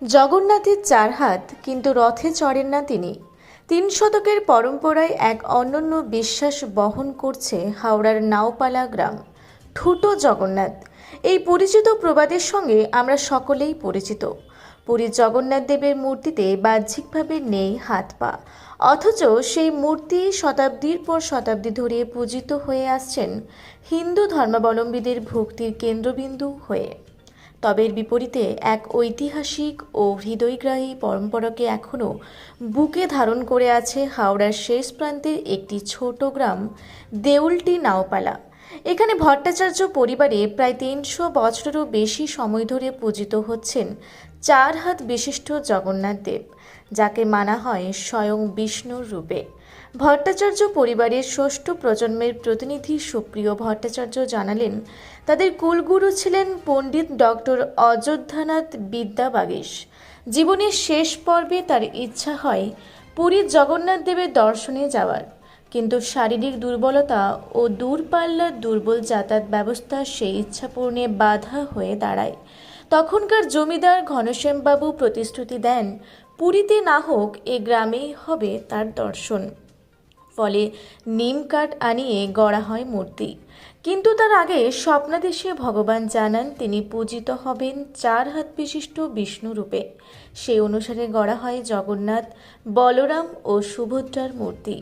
জগন্নাথের চার হাত কিন্তু রথে চড়েন না তিনি। 3 শতকের পরম্পরায় এক অনন্য বিশ্বাস বহন করছে হাওড়ার নাওপালা গ্রাম। ঠুটো জগন্নাথ, এই পরিচিত প্রবাদের সঙ্গে আমরা সকলেই পরিচিত। পুরীর জগন্নাথ দেবের মূর্তিতে বাহ্যিকভাবে নেই হাত পা, অথচ সেই মূর্তি শতাব্দীর পর শতাব্দী ধরে পূজিত হয়ে আসছেন হিন্দু ধর্মাবলম্বীদের ভক্তির কেন্দ্রবিন্দু হয়ে। তবে এর বিপরীতে এক ঐতিহাসিক ও হৃদয়গ্রাহী পরম্পরাকে এখনও বুকে ধারণ করে আছে হাওড়ার শেষ প্রান্তের একটি ছোট গ্রাম দেউলটি নাওপালা। এখানে ভট্টাচার্য পরিবারে প্রায় 300 বছরেরও বেশি সময় ধরে পূজিত হচ্ছেন 4 হাত বিশিষ্ট জগন্নাথ দেব, যাকে মানা হয় স্বয়ং বিষ্ণুর রূপে। ভট্টাচার্য পরিবারের ষষ্ঠ প্রজন্মের প্রতিনিধি সুপ্রিয় ভট্টাচার্য জানালেন, তাদের কুলগুরু ছিলেন পণ্ডিত ডক্টর অযোধ্যানাথ বিদ্যাবাগীশ। জীবনের শেষ পর্বে তার ইচ্ছা হয় পুরীর জগন্নাথ দেবের দর্শনে যাওয়ার, কিন্তু শারীরিক দুর্বলতা ও দূরপাল্লার দুর্বল যাতায়াত ব্যবস্থা সেই ইচ্ছা পূরণে বাধা হয়ে দাঁড়ায়। তখনকার জমিদার ঘনশ্যামবাবু প্রতিশ্রুতি দেন, পুরীতে না হোক এ গ্রামেই হবে তার দর্শন। ফলে নিম কাঠ আনিয়ে গড়া হয় মূর্তি। কিন্তু তার আগে স্বপ্নাদেশে ভগবান জানান তিনি পূজিত হবেন 4 হাত বিশিষ্ট বিষ্ণু রূপে। সেই অনুসারে গড়া হয় জগন্নাথ, বলরাম ও সুভদ্রার মূর্তি।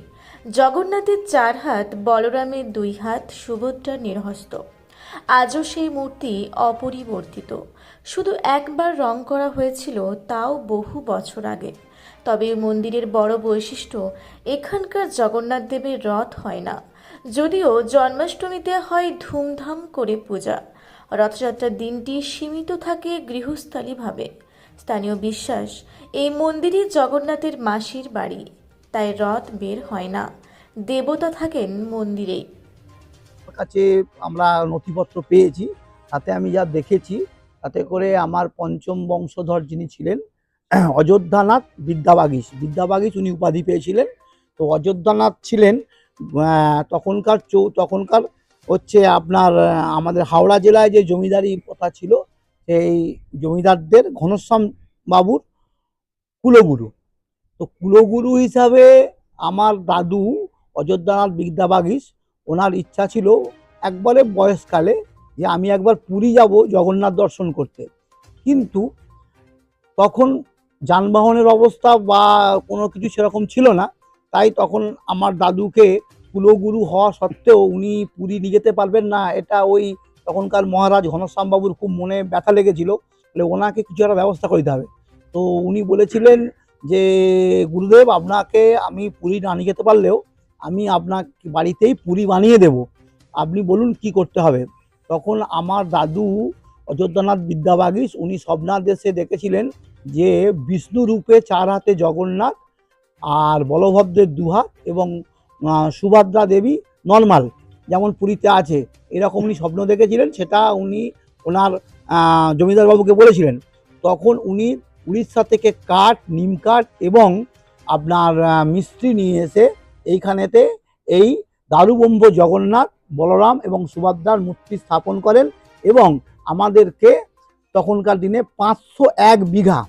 জগন্নাথের 4 হাত, বলরামের 2 হাত, সুভদ্রার নিরহস্ত। আজও সেই মূর্তি অপরিবর্তিত, শুধু একবার রং করা হয়েছিল, তাও বহু বছর আগে। তবে মন্দিরের বড় বৈশিষ্ট্য, এখানকার জগন্নাথ দেবের রথ হয় না, যদিও জন্মাষ্টমীতে হয় ধুমধাম করে পূজা। রথযাত্রার দিনটি সীমিত থাকে গৃহস্থালীভাবে। স্থানীয় বিশ্বাস, এই মন্দিরই জগন্নাথের মাসির বাড়ি, তাই রথ বের হয় না, দেবতা থাকেন মন্দিরেই। কাছে আমরা নথিপত্র পেয়েছি, তাতে আমি যা দেখেছি তাতে করে আমার পঞ্চম বংশধর যিনি ছিলেন অযোধ্যানাথ বিদ্যাবাগীশ উনি উপাধি পেয়েছিলেন। তো অযোধ্যানাথ ছিলেন তখনকার হচ্ছে আপনার আমাদের হাওড়া জেলায় যে জমিদারি প্রথা ছিল, সেই জমিদারদের ঘনশ্যাম বাবুর কুলগুরু। তো কুলগুরু হিসাবে আমার দাদু অযোধ্যানাথ বিদ্যাবাগীশ, ওনার ইচ্ছা ছিল একবারে বয়সকালে যে আমি একবার পুরী যাব জগন্নাথ দর্শন করতে। কিন্তু তখন যানবাহনের অবস্থা বা কোনো কিছু সেরকম ছিল না, তাই তখন আমার দাদুকে কুলগুরু হওয়া সত্ত্বেও উনি পুরী নিয়ে যেতে পারবেন না, এটা ওই তখনকার মহারাজ ঘনশ্যামবাবুর খুব মনে ব্যথা লেগেছিল। বলে ওনাকে কিছু একটা ব্যবস্থা করতে হবে। তো উনি বলেছিলেন যে গুরুদেব, আপনাকে আমি পুরী না নিয়ে যেতে পারলেও আমি আপনার বাড়িতেই পুরী বানিয়ে দেব, আপনি বলুন কি করতে হবে। তখন আমার দাদু অযোধ্যানাথ বিদ্যাবাগীশ উনি স্বপ্নাদেশে দেখেছিলেন যে বিষ্ণু রূপে 4 হাতে জগন্নাথ আর বলভদ্রের 2 হাত এবং সুভদ্রা দেবী নর্মাল যেমন পুরীতে আছে, এরকম উনি স্বপ্ন দেখেছিলেন। সেটা উনি ওনার জমিদারবাবুকে বলেছিলেন। তখন উনি উড়িষ্যা থেকে কাঠ, নিম কাঠ এবং আপনার মিস্ত্রি নিয়ে এসে এইখানেতে এই দারুবম্ব জগন্নাথ, বলরাম এবং সুভদ্রার মূর্তি স্থাপন করেন এবং আমাদেরকে তখনকার দিনে 501 বিঘা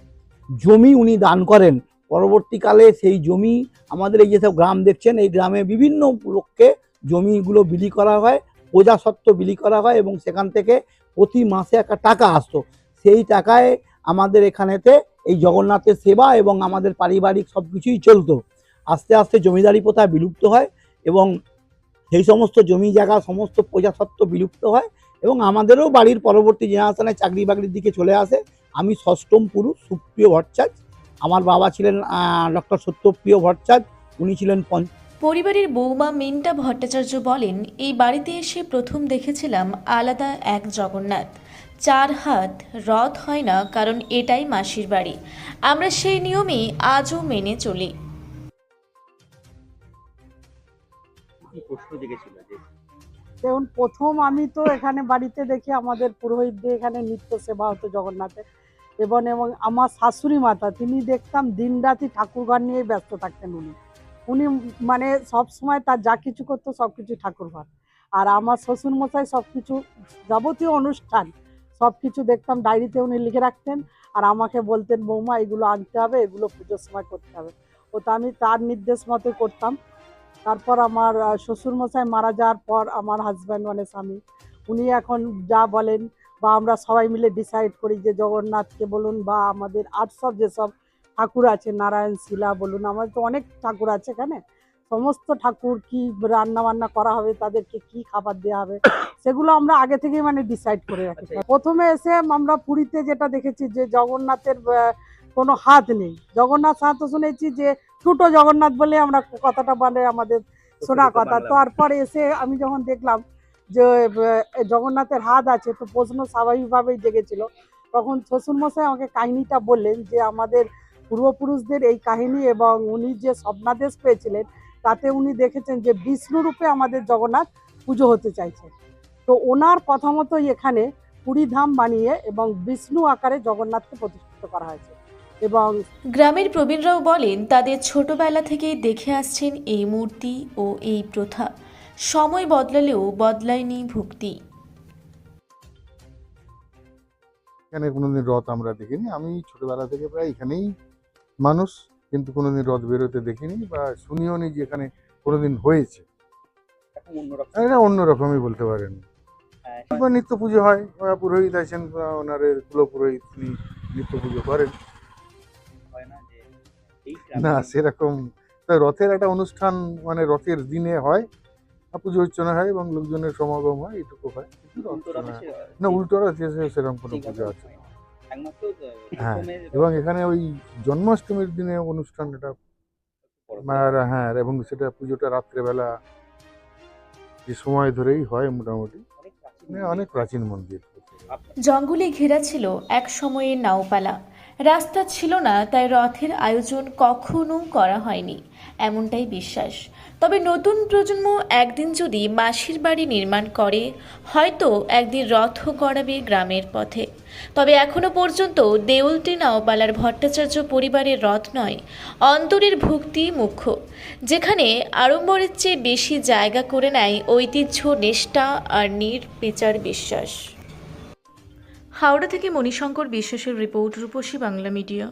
জমি উনি দান করেন। পরবর্তীকালে সেই জমি আমাদের এই যেসব গ্রাম দেখছেন, এই গ্রামে বিভিন্ন লোককে জমিগুলো বিলি করা হয়, প্রজাস্বত্ব বিলি করা হয় এবং সেখান থেকে প্রতি মাসে একটা টাকা আসতো। সেই টাকায় আমাদের এখানেতে এই জগন্নাথের সেবা এবং আমাদের পারিবারিক সব কিছুই চলতো। আস্তে আস্তে জমিদারি প্রথা বিলুপ্ত হয় এবং সেই সমস্ত জমি জায়গা সমস্ত প্রজাস্বত্ব বিলুপ্ত হয় এবং আমাদেরও বাড়ির পরবর্তী জেনারেশনে চাকরি বাকরির দিকে চলে আসে। আমি ষষ্ঠম পুরুষ সুপ্রিয় ভট্টাচার্য। আমার বাবা ছিলেন ডক্টর সত্যপ্রিয় ভট্টাচার্য, উনি ছিলেন পরিবারের বৌমা মিন্টা ভট্টাচার্য বলেন, এই বাড়িতে এসে প্রথম দেখেছিলাম আলাদা এক জগন্নাথ। 4 হাত, রথ হয় না কারণ এটাই মাসির বাড়ি। আমরা সেই নিয়মই আজও মেনে চলি। দেখুন, প্রথম আমি তো এখানে বাড়িতে দেখি আমাদের পুরোহিত দিয়ে এখানে নিত্য সেবা হতো জগন্নাথের, এবং এবং আমার শাশুড়ি মাতা, তিনি দেখতাম দিনরাতি ঠাকুরঘর নিয়ে ব্যস্ত থাকতেন। উনি উনি মানে সব সময় তার যা কিছু করতো সব কিছু ঠাকুরঘর। আর আমার শ্বশুর মশাই সব কিছু যাবতীয় অনুষ্ঠান সব কিছু দেখতাম ডায়েরিতে উনি লিখে রাখতেন। আর আমাকে বলতেন বৌমা এগুলো আনতে হবে, এগুলো পুজোর সময় করতে হবে। ও তো আমি তার নির্দেশ মতো করতাম। তারপর আমার শ্বশুরমশাই মারা যাওয়ার পর আমার হাজব্যান্ড মানে স্বামী, উনি এখন যা বলেন বা আমরা সবাই মিলে ডিসাইড করি যে জগন্নাথকে বলুন বা আমাদের আটসব যেসব ঠাকুর আছে, নারায়ণ শিলা বলুন, আমাদের তো অনেক ঠাকুর আছে এখানে, সমস্ত ঠাকুর কি রান্না বান্না করা হবে, তাদেরকে কি খাবার দেওয়া হবে, সেগুলো আমরা আগে থেকেই মানে ডিসাইড করে রাখি। প্রথমে এসে আমরা পুরীতে যেটা দেখেছি যে জগন্নাথের কোনো হাত নেই। জগন্নাথ হাত শুনেছি যে ছোট জগন্নাথ বলে আমরা কথাটা বলে আমাদের শোনা কথা। তারপর এসে আমি যখন দেখলাম যে জগন্নাথের হাত আছে, তো প্রশ্ন স্বাভাবিকভাবেই জেগেছিল। তখন শ্বশুরমশাই আমাকে কাহিনীটা বললেন যে আমাদের পূর্বপুরুষদের এই কাহিনী, এবং উনি যে স্বপ্নাদেশ পেয়েছিলেন তাতে উনি দেখেছেন যে বিষ্ণু রূপে আমাদের জগন্নাথ পুজো হতে চাইছে। তো ওনার কথা মতোই এখানে পুরী ধাম বানিয়ে এবং বিষ্ণু আকারে জগন্নাথকে প্রতিষ্ঠিত করা হয়েছে। এবং গ্রামের প্রবীণরাও বলেন তাদের ছোটবেলা থেকেই দেখে আসছেন এই মূর্তি ও এই প্রথা। সময় বদলালেও বদলায়নি ভক্তি। এখানে কোনোদিন রথ আমরা দেখিনি। আমি ছোটবেলা থেকে প্রায় এখানেই মানুষ, কিন্তু কোনোদিন রথ বেরোতে দেখিনি বা শুনিও নি যে এখানে কোনোদিন হয়েছে। এটা অন্যরকমই বলতে পারেন। এবার নিত্য পুজো হয়, পুরোহিত আছেন, ওনারের কুলো পুরোহিত, তিনি নিত্য পুজো করেন। না সেরকম রথের একটা অনুষ্ঠান মানে রথের দিনে হয়, পুজো অর্চনা হয় এবং লোকজনের সমাগম হয়, এটুকু হয়। না উল্টো রথ সেরকম কোনো পুজো আছে না। হ্যাঁ, এবং এখানে ওই জন্মাষ্টমীর দিনে অনুষ্ঠান এটা, হ্যাঁ, এবং সেটা পুজোটা রাত্রেবেলা যে সময় ধরেই হয় মোটামুটি, অনেক প্রাচীন মন্দির। জঙ্গলে ঘেরা ছিল এক সময়ে নাওপালা, রাস্তা ছিল না, তাই রথের আয়োজন কখনো করা হয়নি এমনটাই বিশ্বাস। তবে নতুন প্রজন্ম একদিন যদি মাসির বাড়ি নির্মাণ করে, হয়তো একদিন রথও গড়াবে গ্রামের পথে। তবে এখনো পর্যন্ত দেউলটি নাওপালার ভট্টাচার্য পরিবারের রথ নয়, অন্তরের ভক্তি মুখ্য, যেখানে আড়ম্বরের চেয়ে বেশি জায়গা করে নেয় ঐতিহ্য, নিষ্ঠা আর নির্বিচার বিশ্বাস। হাওড়া থেকে মণিশঙ্কর বিশ্বাসের রিপোর্ট, রূপসী বাংলা মিডিয়া।